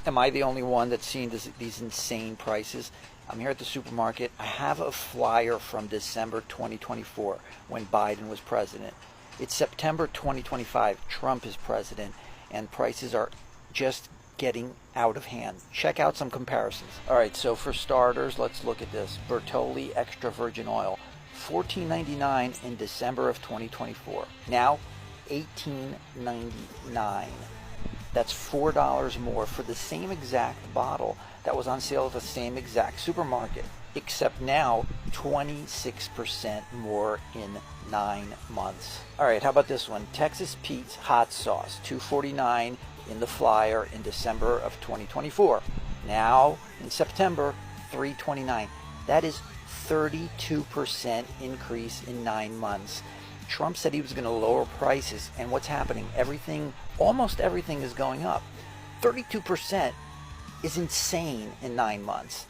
Am I the only one that's seen these insane prices? I'm here at the supermarket. I have a flyer from December 2024 when Biden was president. It's September 2025. Trump is president, and prices are just getting out of hand. Check out some comparisons. All right, so for starters, let's look at this. Bertolli extra virgin oil, $14.99 in December of 2024. Now, $18.99. That's $4 more for the same exact bottle that was on sale at the same exact supermarket, except now 26% more in 9 months. All right, how about this one? Texas Pete's hot sauce, $2.49 in the flyer in December of 2024. Now, in September, $3.29. That is 32% increase in 9 months. Trump said he was going to lower prices, and what's happening? Almost everything is going up. 32% is insane in 9 months.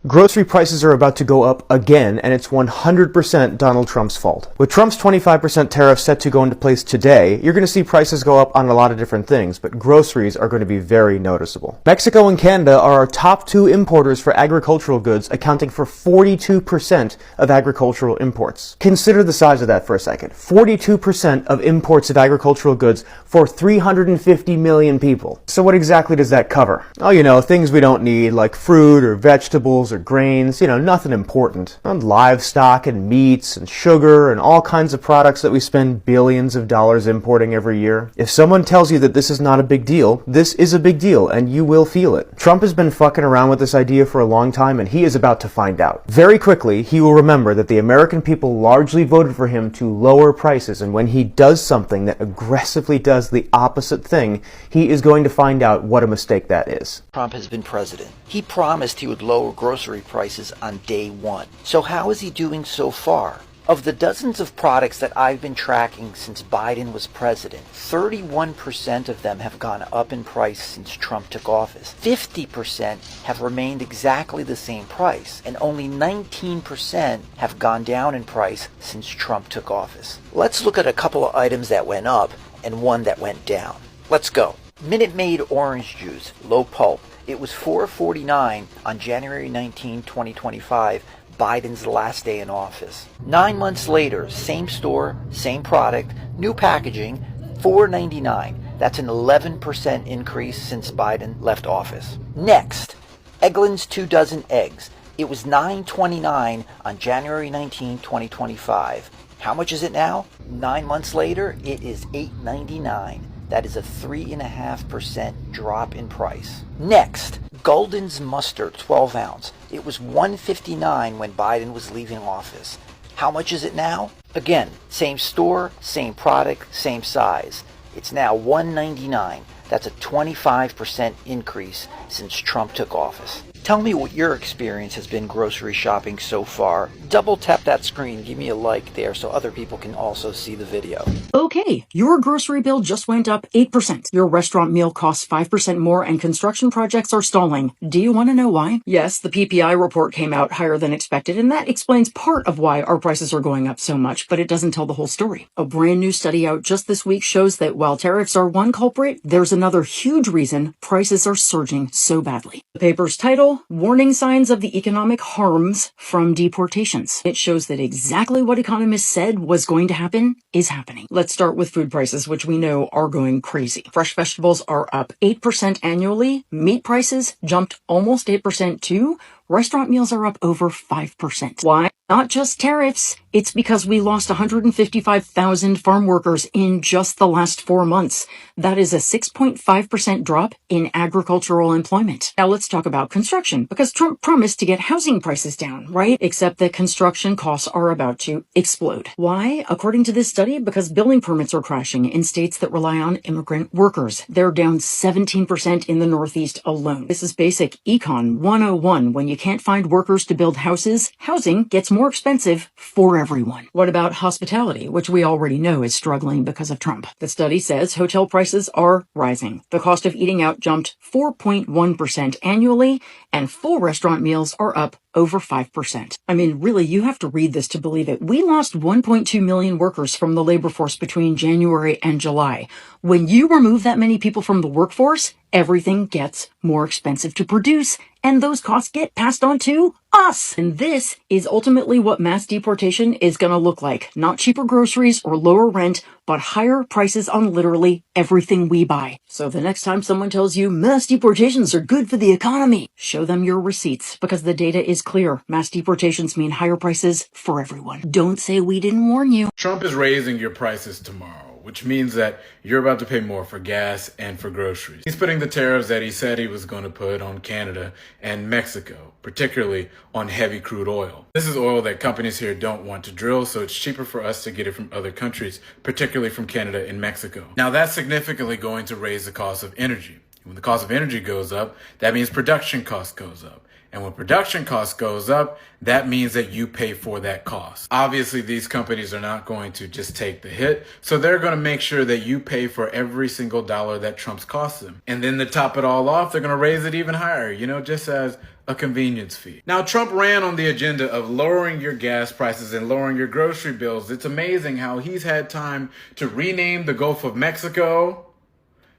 Grocery prices are about to go up again, and it's 100% Donald Trump's fault. With Trump's 25% tariff set to go into place today, you're going to see prices go up on a lot of different things, but groceries are going to be very noticeable. Mexico and Canada are our top 2 importers for agricultural goods, accounting for 42% of agricultural imports. Consider the size of that for a second. 42% of imports of agricultural goods for 350 million people. So what exactly does that cover? Oh, things we don't need, like fruit or vegetables or grains, nothing important. And livestock and meats and sugar and all kinds of products that we spend billions of dollars importing every year. If someone tells you that this is not a big deal, this is a big deal and you will feel it. Trump has been fucking around with this idea for a long time and he is about to find out. Very quickly, he will remember that the American people largely voted for him to lower prices, and when he does something that aggressively does the opposite thing, he is going to find out what a mistake that is. Trump has been president. He promised he would lower grocery prices on day one. So how is he doing so far? Of the dozens of products that I've been tracking since Biden was president, 31% of them have gone up in price since Trump took office. 50% have remained exactly the same price, and only 19% have gone down in price since Trump took office. Let's look at a couple of items that went up and one that went down. Let's go. Minute Maid orange juice, low pulp. It was $4.49 on January 19, 2025, Biden's last day in office. 9 months later, same store, same product, new packaging, $4.99. That's an 11% increase since Biden left office. Next, Eggland's 2 dozen eggs. It was $9.29 on January 19, 2025. How much is it now? 9 months later, it is $8.99. That is a 3.5% drop in price. Next, Gulden's mustard, 12 ounce. It was $1.59 when Biden was leaving office. How much is it now? Again, same store, same product, same size. It's now $1.99. That's a 25% increase since Trump took office. Tell me what your experience has been grocery shopping so far. Double tap that screen, give me a like there so other people can also see the video. Okay, your grocery bill just went up 8%. Your restaurant meal costs 5% more and construction projects are stalling. Do you want to know why? Yes, the PPI report came out higher than expected, and that explains part of why our prices are going up so much, but it doesn't tell the whole story. A brand new study out just this week shows that while tariffs are one culprit, there's another huge reason prices are surging so badly. The paper's title: Warning Signs of the Economic Harms from Deportations. It shows that exactly what economists said was going to happen is happening. Let's start with food prices, which we know are going crazy. Fresh vegetables are up 8% annually. Meat prices jumped almost 8% too. Restaurant meals are up over 5%. Why? Not just tariffs. It's because we lost 155,000 farm workers in just the last 4 months. That is a 6.5% drop in agricultural employment. Now let's talk about construction, because Trump promised to get housing prices down, right? Except that construction costs are about to explode. Why? According to this study, because building permits are crashing in states that rely on immigrant workers. They're down 17% in the Northeast alone. This is basic econ 101. When you can't find workers to build houses, housing gets more expensive for everyone. What about hospitality, which we already know is struggling because of Trump? The study says hotel prices are rising. The cost of eating out jumped 4.1% annually, and full restaurant meals are up over 5%. I mean, really, you have to read this to believe it. We lost 1.2 million workers from the labor force between January and July. When you remove that many people from the workforce, everything gets more expensive to produce, and those costs get passed on to us. And this is ultimately what mass deportation is going to look like. Not cheaper groceries or lower rent, but higher prices on literally everything we buy. So the next time someone tells you mass deportations are good for the economy, show them your receipts, because the data is clear. Mass deportations mean higher prices for everyone. Don't say we didn't warn you. Trump is raising your prices tomorrow, which means that you're about to pay more for gas and for groceries. He's putting the tariffs that he said he was going to put on Canada and Mexico, particularly on heavy crude oil. This is oil that companies here don't want to drill, so it's cheaper for us to get it from other countries, particularly from Canada and Mexico. Now, that's significantly going to raise the cost of energy. When the cost of energy goes up, that means production cost goes up. And when production cost goes up, that means that you pay for that cost. Obviously, these companies are not going to just take the hit, so they're going to make sure that you pay for every single dollar that Trump's cost them. And then to top it all off, they're going to raise it even higher, just as a convenience fee. Now, Trump ran on the agenda of lowering your gas prices and lowering your grocery bills. It's amazing how he's had time to rename the Gulf of Mexico,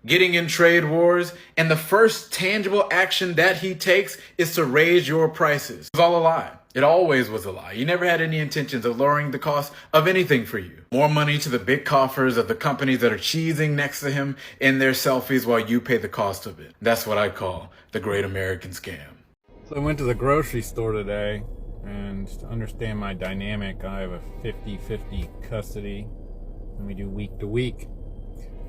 getting in trade wars, and the first tangible action that he takes is to raise your prices. It's all a lie. It always was a lie. He never had any intentions of lowering the cost of anything for you. More money to the big coffers of the companies that are cheesing next to him in their selfies while you pay the cost of it. That's what I call the great American scam. So I went to the grocery store today, and to understand my dynamic, I have a 50-50 custody, and we do week to week.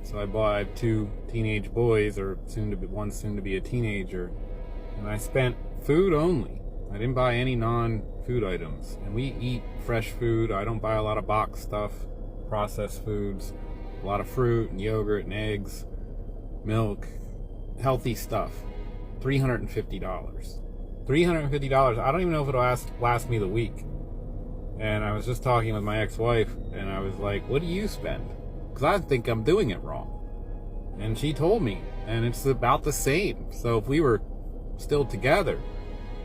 So I have two teenage boys, or one soon to be a teenager, and I spent food only. I didn't buy any non-food items, and we eat fresh food. I don't buy a lot of boxed stuff, processed foods, a lot of fruit and yogurt and eggs, milk, healthy stuff. $350. $350. I don't even know if it'll last me the week. And I was just talking with my ex-wife, and I was like, what do you spend? Because I think I'm doing it wrong. And she told me, and it's about the same. So if we were still together,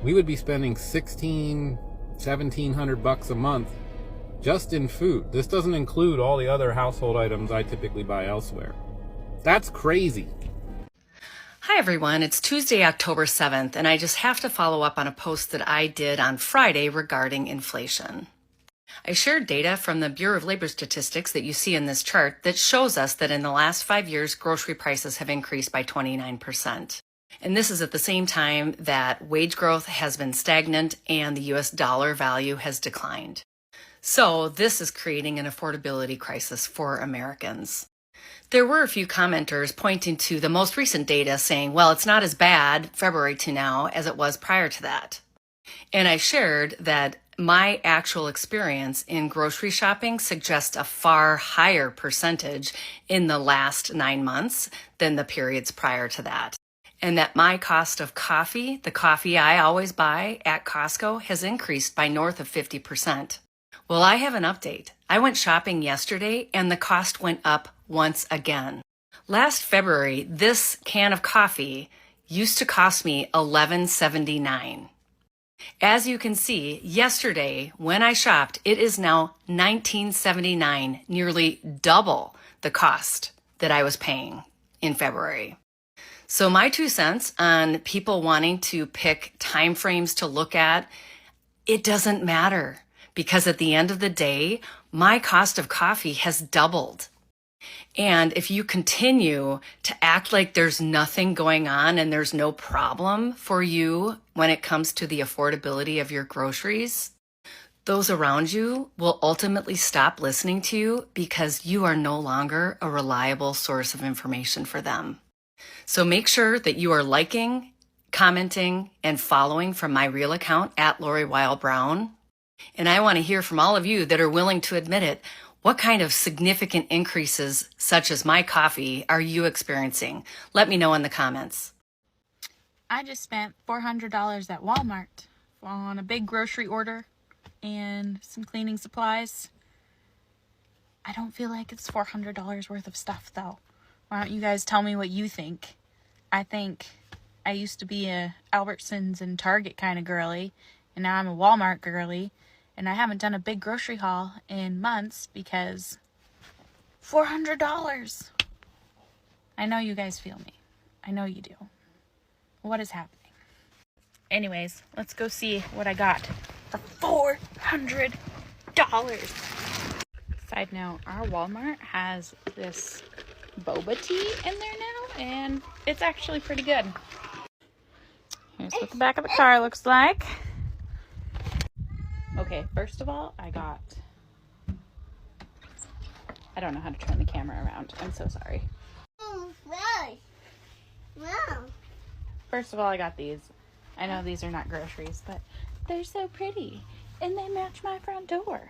we would be spending $1,700 a month just in food. This doesn't include all the other household items I typically buy elsewhere. That's crazy. Hi everyone, it's Tuesday, October 7th, and I just have to follow up on a post that I did on Friday regarding inflation. I shared data from the Bureau of Labor Statistics that you see in this chart that shows us that in the last 5 years, grocery prices have increased by 29%. And this is at the same time that wage growth has been stagnant and the US dollar value has declined. So this is creating an affordability crisis for Americans. There were a few commenters pointing to the most recent data saying, well, it's not as bad February to now as it was prior to that. And I shared that my actual experience in grocery shopping suggests a far higher percentage in the last 9 months than the periods prior to that. And that my cost of coffee, the coffee I always buy at Costco, has increased by north of 50%. Well, I have an update. I went shopping yesterday and the cost went up once again. Last February, this can of coffee used to cost me $11.79. As you can see, yesterday when I shopped, it is now $19.79, nearly double the cost that I was paying in February. So my 2 cents on people wanting to pick time frames to look at, it doesn't matter, because at the end of the day, my cost of coffee has doubled. And if you continue to act like there's nothing going on and there's no problem for you when it comes to the affordability of your groceries, those around you will ultimately stop listening to you because you are no longer a reliable source of information for them. So make sure that you are liking, commenting, and following from my real account at Lori Weil Brown. And I want to hear from all of you that are willing to admit it. What kind of significant increases, such as my coffee, are you experiencing? Let me know in the comments. I just spent $400 at Walmart on a big grocery order and some cleaning supplies. I don't feel like it's $400 worth of stuff, though. Why don't you guys tell me what you think? I think I used to be a Albertsons and Target kind of girly, And now I'm a Walmart girly, and I haven't done a big grocery haul in months because $400. I know you guys feel me. I know you do. What is happening? Anyways, let's go see what I got for $400. Side note, our Walmart has this boba tea in there now, and it's actually pretty good. Here's what the back of the car looks like. Okay, first of all, I don't know how to turn the camera around. I'm so sorry. First of all, I got these. I know these are not groceries, but they're so pretty, and they match my front door.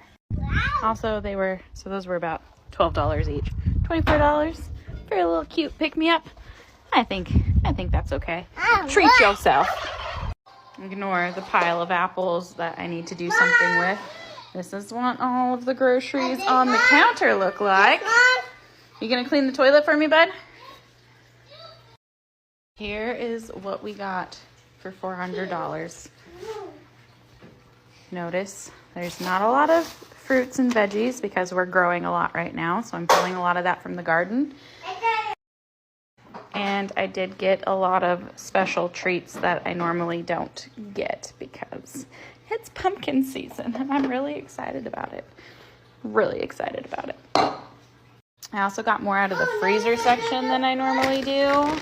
Also, those were about $12 each. $24 for a little cute pick-me-up. I think that's okay. Treat yourself. Ignore the pile of apples that I need to do something with. This is what all of the groceries on the counter look like. You gonna clean the toilet for me, bud? Here is what we got for $400. Notice there's not a lot of fruits and veggies because we're growing a lot right now, so I'm pulling a lot of that from the garden. And I did get a lot of special treats that I normally don't get because it's pumpkin season and I'm really excited about it. Really excited about it. I also got more out of the freezer section than I normally do.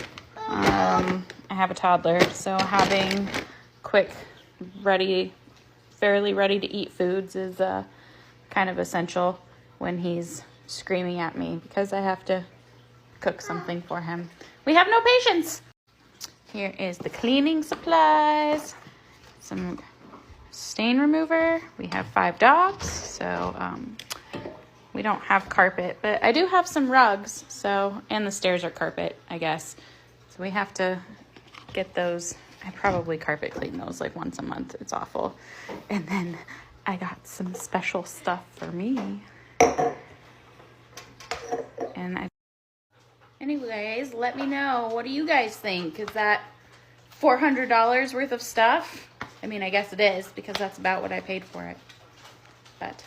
I have a toddler, so having quick, fairly ready to eat foods is kind of essential when he's screaming at me because I have to cook something for him. We have no patience. Here is the cleaning supplies, some stain remover. We have 5 dogs, so we don't have carpet, but I do have some rugs, and the stairs are carpet, I guess. So we have to get those. I probably carpet clean those like once a month. It's awful. And then I got some special stuff for me. Anyways, let me know. What do you guys think? Is that $400 worth of stuff? I mean, I guess it is because that's about what I paid for it. But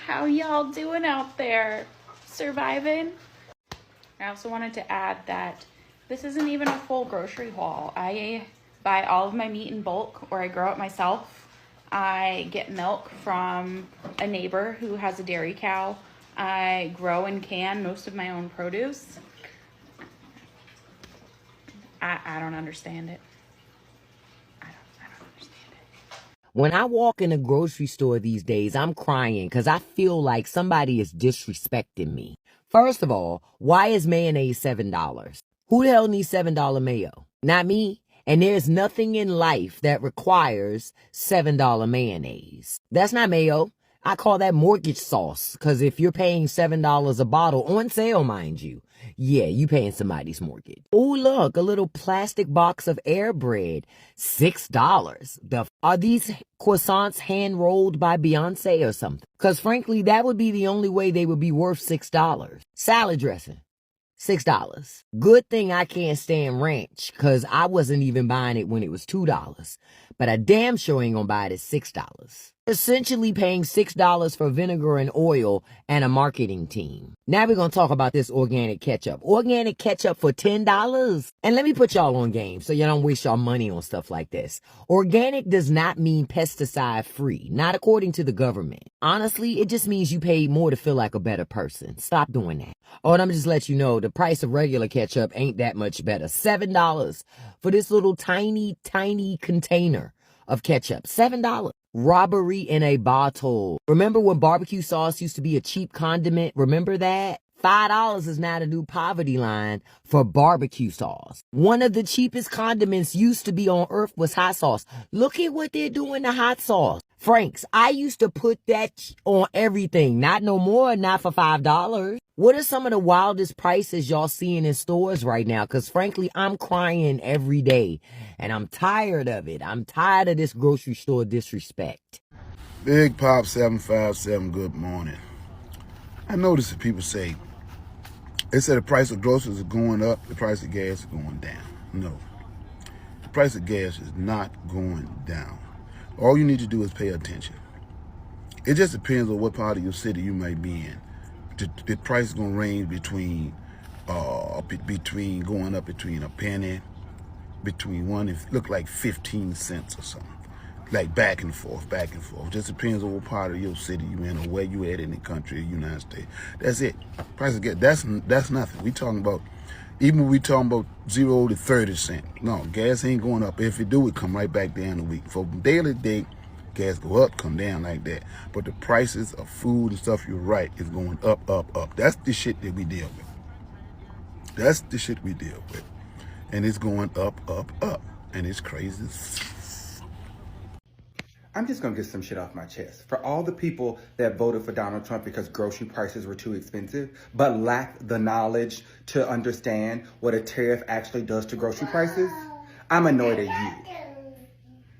how y'all doing out there? Surviving? I also wanted to add that this isn't even a full grocery haul. I buy all of my meat in bulk, or I grow it myself. I get milk from a neighbor who has a dairy cow. I grow and can most of my own produce. I don't understand it. I don't understand it. When I walk in a grocery store these days, I'm crying because I feel like somebody is disrespecting me. First of all, why is mayonnaise $7? Who the hell needs $7 mayo? Not me. And there's nothing in life that requires $7 mayonnaise. That's not mayo. I call that mortgage sauce, because if you're paying $7 a bottle, on sale, mind you, yeah, you paying somebody's mortgage. Oh, look, a little plastic box of air bread, $6. Are these croissants hand-rolled by Beyonce or something? Because frankly, that would be the only way they would be worth $6. Salad dressing, $6. Good thing I can't stand ranch, because I wasn't even buying it when it was $2. But I damn sure ain't gonna buy it at $6. Essentially paying $6 for vinegar and oil and a marketing team. Now we're going to talk about this organic ketchup. Organic ketchup for $10? And let me put y'all on game so y'all don't waste your money on stuff like this. Organic does not mean pesticide free, not according to the government. Honestly, it just means you pay more to feel like a better person. Stop doing that. Oh, and I'm just let you know, the price of regular ketchup ain't that much better. $7 for this little tiny, tiny container of ketchup. $7. Robbery in a bottle. Remember when barbecue sauce used to be a cheap condiment? Remember that? $5 is now the new poverty line for barbecue sauce. One of the cheapest condiments used to be on earth was hot sauce. Look at what they're doing to hot sauce. Frank's, I used to put that on everything. Not no more, not for $5. What are some of the wildest prices y'all seeing in stores right now? Because frankly, I'm crying every day. And I'm tired of it. I'm tired of this grocery store disrespect. Big Pop 757, good morning. I notice that people say, they say the price of groceries is going up, the price of gas is going down. No, the price of gas is not going down. All you need to do is pay attention. It just depends on what part of your city you might be in. The price is gonna range between going up between a penny, between one, it look like 15 cents or something. Like back and forth, back and forth. Just depends on what part of your city you in or where you at in the country, the United States. That's it. Prices get that's nothing. We talking about, even when we talking about 0 to 30 cents. No, gas ain't going up. If it do, it come right back down a week. From daily to day, gas go up, come down like that. But the prices of food and stuff, you're right, is going up, up, up. That's the shit that we deal with. That's the shit we deal with. And it's going up, up, up. And it's crazy. I'm just going to get some shit off my chest. For all the people that voted for Donald Trump because grocery prices were too expensive, but lacked the knowledge to understand what a tariff actually does to grocery prices, I'm annoyed at you.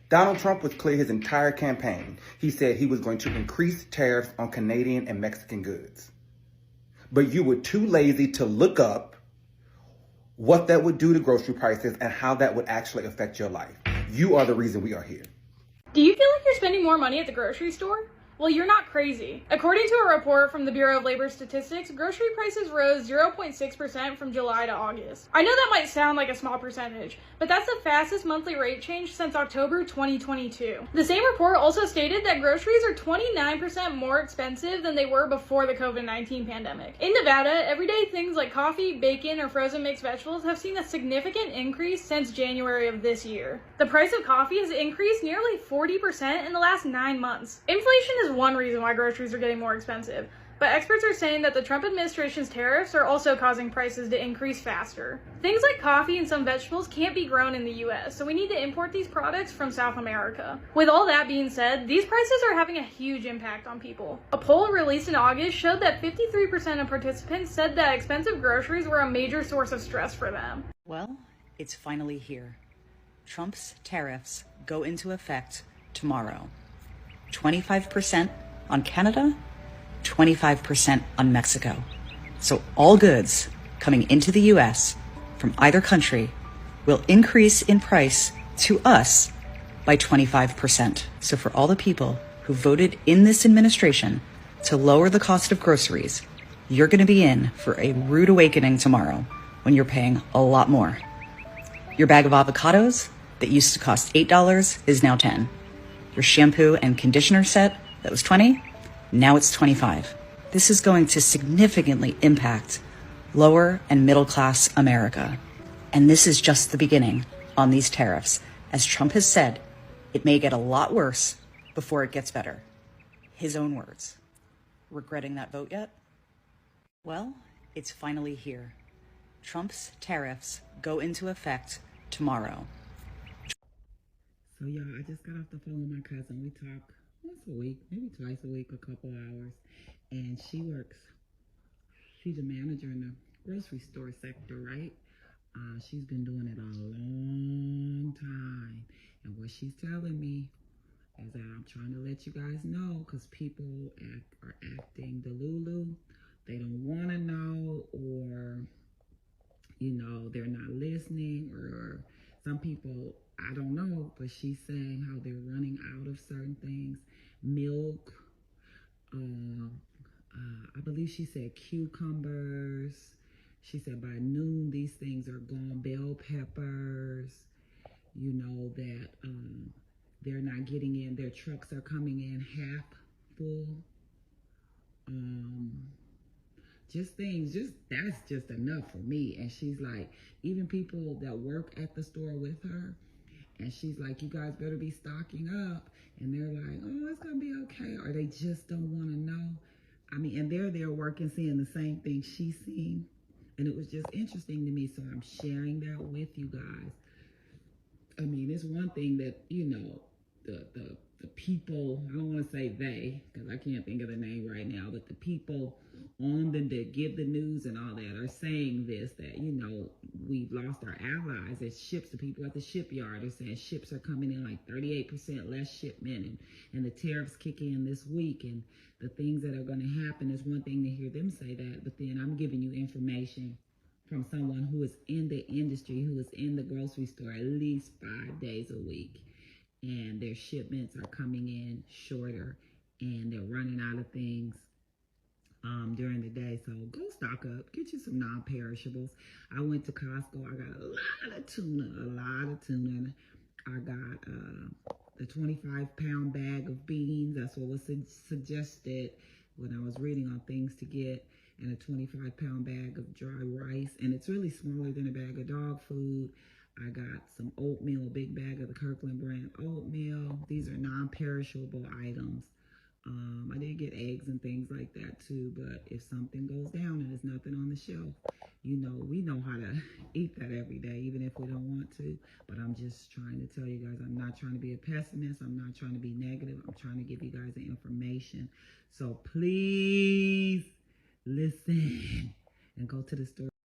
Donald Trump was clear his entire campaign. He said he was going to increase tariffs on Canadian and Mexican goods. But you were too lazy to look up what that would do to grocery prices and how that would actually affect your life. You are the reason we are here. Do you feel like you're spending more money at the grocery store? Well, you're not crazy. According to a report from the Bureau of Labor Statistics, grocery prices rose 0.6% from July to August. I know that might sound like a small percentage, but that's the fastest monthly rate change since October 2022. The same report also stated that groceries are 29% more expensive than they were before the COVID-19 pandemic. In Nevada, everyday things like coffee, bacon, or frozen mixed vegetables have seen a significant increase since January of this year. The price of coffee has increased nearly 40% in the last 9 months. Inflation is one reason why groceries are getting more expensive, but experts are saying that the Trump administration's tariffs are also causing prices to increase faster. Things like coffee and some vegetables can't be grown in the US, so we need to import these products from South America. With all that being said, these prices are having a huge impact on people. A poll released in August showed that 53% of participants said that expensive groceries were a major source of stress for them. Well, it's finally here. Trump's tariffs go into effect tomorrow. 25% on Canada, 25% on Mexico. So all goods coming into the US from either country will increase in price to us by 25%. So for all the people who voted in this administration to lower the cost of groceries, you're going to be in for a rude awakening tomorrow when you're paying a lot more. Your bag of avocados that used to cost $8 is now $10. Your shampoo and conditioner set that was $20, now it's $25. This is going to significantly impact lower and middle class America. And this is just the beginning on these tariffs. As Trump has said, it may get a lot worse before it gets better. His own words. Regretting that vote yet? Well, it's finally here. Trump's tariffs go into effect tomorrow. So y'all, I just got off the phone with my cousin. We talk once a week, maybe twice a week, a couple hours. And she's a manager in the grocery store sector, right? She's been doing it a long time. And what she's telling me is that I'm trying to let you guys know, because people are acting delulu. They don't want to know, or, they're not listening, or some people, I don't know, but she's saying how they're running out of certain things. Milk, I believe she said cucumbers. She said by noon these things are gone. Bell peppers, that they're not getting in. Their trucks are coming in half full. That's just enough for me. And she's like, even people that work at the store with her, and she's like, you guys better be stocking up. And they're like, oh, it's going to be okay. Or they just don't want to know. And they're there working, seeing the same thing she's seeing. And it was just interesting to me. So I'm sharing that with you guys. It's one thing that, the people, I don't want to say they, because I can't think of the name right now, but the people on that give the news and all that are saying this, that, we've lost our allies as ships. The people at the shipyard are saying ships are coming in like 38% less shipment, and the tariffs kick in this week, and the things that are going to happen. Is one thing to hear them say that, but then I'm giving you information from someone who is in the industry, who is in the grocery store at least 5 days a week. and their shipments are coming in shorter, and they're running out of things during the day. So go stock up, get you some non-perishables. I went to Costco. I got a lot of tuna. I got the 25-pound bag of beans. That's what was suggested when I was reading on things to get, and a 25-pound bag of dry rice. And it's really smaller than a bag of dog food. I got some oatmeal, a big bag of the Kirkland brand oatmeal. These are non-perishable items. I did get eggs and things like that too, but if something goes down and there's nothing on the shelf, you know, we know how to eat that every day, even if we don't want to. But I'm just trying to tell you guys, I'm not trying to be a pessimist. I'm not trying to be negative. I'm trying to give you guys the information. So please listen and go to the store.